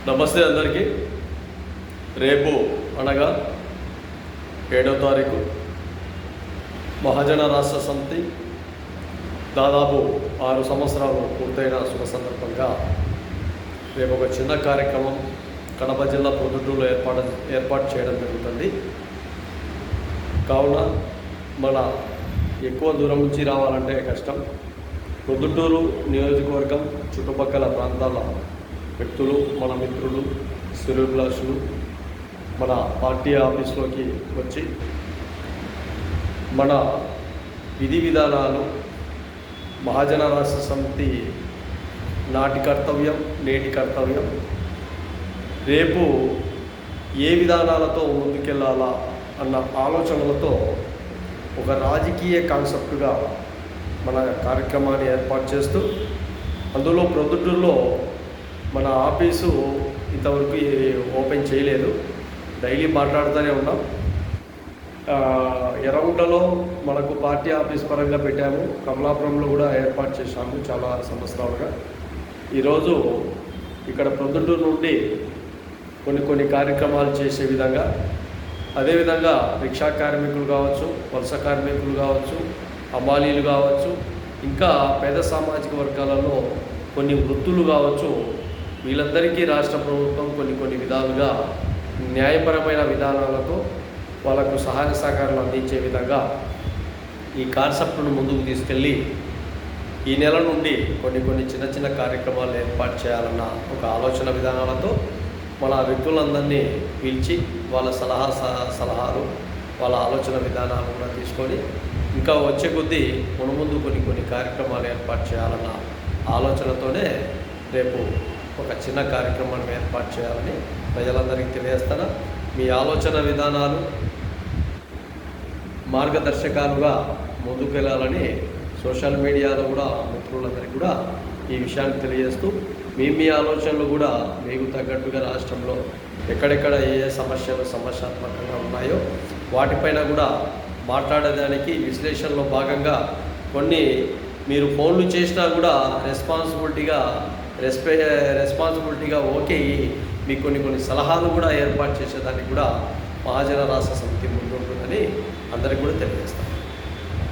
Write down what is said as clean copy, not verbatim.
నమస్తే అందరికీ. రేపు అనగా 7వ తారీఖు మహాజన రాష్ట్ర సమితి దాదాపు 6 సంవత్సరాలు పూర్తయిన శుభ సందర్భంగా రేపు ఒక చిన్న కార్యక్రమం కడప జిల్లా ప్రొద్దుటూరులో ఏర్పాటు చేయడం జరుగుతుంది. కావున మన ఎక్కువ దూరం నుంచి రావాలంటే కష్టం. ప్రొద్దుటూరు నియోజకవర్గం చుట్టుపక్కల ప్రాంతాల వ్యక్తులు, మన మిత్రులు, శ్రేయోభిలాషులు మన పార్టీ ఆఫీస్లోకి వచ్చి మన విధి విధానాలు, మహాజన రాష్ట్ర సమితి నాటి కర్తవ్యం, నేటి కర్తవ్యం, రేపు ఏ విధానాలతో ముందుకెళ్ళాలా అన్న ఆలోచనలతో ఒక రాజకీయ కాన్సెప్ట్గా మన కార్యక్రమాన్ని ఏర్పాటు చేస్తూ, అందులో ప్రొద్దుటూరులో మన ఆఫీసు ఇంతవరకు ఓపెన్ చేయలేదు. డైలీ మాట్లాడుతూనే ఉన్నాం. ఎర్రగుంటలో మనకు పార్టీ ఆఫీస్ పరంగా పెట్టాము, కమలాపురంలో కూడా ఏర్పాటు చేశాము చాలా సంవత్సరాలుగా. ఈరోజు ఇక్కడ ప్రొద్దుటూరు నుండి కొన్ని కార్యక్రమాలు చేసే విధంగా, అదేవిధంగా రిక్షా కార్మికులు కావచ్చు, వలస కార్మికులు కావచ్చు, హమాలీలు కావచ్చు, ఇంకా పేద సామాజిక వర్గాలలో కొన్ని వృత్తులు కావచ్చు, వీళ్ళందరికీ రాష్ట్ర ప్రభుత్వం కొన్ని విధాలుగా న్యాయపరమైన విధానాలతో వాళ్ళకు సహాయ సహకారాలు అందించే విధంగా ఈ కాన్సెప్ట్ను ముందుకు తీసుకెళ్ళి ఈ నెల నుండి కొన్ని చిన్న కార్యక్రమాలు ఏర్పాటు చేయాలన్న ఒక ఆలోచన విధానాలతో మన వ్యక్తులందరినీ పిలిచి వాళ్ళ సలహాలు, వాళ్ళ ఆలోచన విధానాలు కూడా తీసుకొని ఇంకా వచ్చే కొద్దీ ముందు కొన్ని కార్యక్రమాలు ఏర్పాటు చేయాలన్న ఆలోచనతోనే రేపు ఒక చిన్న కార్యక్రమాన్ని ఏర్పాటు చేయాలని ప్రజలందరికీ తెలియజేస్తాను. మీ ఆలోచన విధానాలు మార్గదర్శకాలుగా ముందుకెళ్ళాలని సోషల్ మీడియాలో కూడా మిత్రులందరికీ కూడా ఈ విషయాన్ని తెలియజేస్తూ, మీ ఆలోచనలు కూడా మీకు తగ్గట్టుగా రాష్ట్రంలో ఎక్కడెక్కడ ఏ సమస్యలు సమస్యాత్మకంగా ఉన్నాయో వాటిపైన కూడా మాట్లాడేదానికి విశ్లేషణలో భాగంగా కొన్ని మీరు ఫోన్లు చేసినా కూడా రెస్పాన్సిబిలిటీగా ఓకే మీకు కొన్ని సలహాలు కూడా ఏర్పాటు చేసేదానికి కూడా మహాజన రాష్ట్ర సమితి ముందుంటుందని అందరికీ కూడా తెలియజేస్తాం.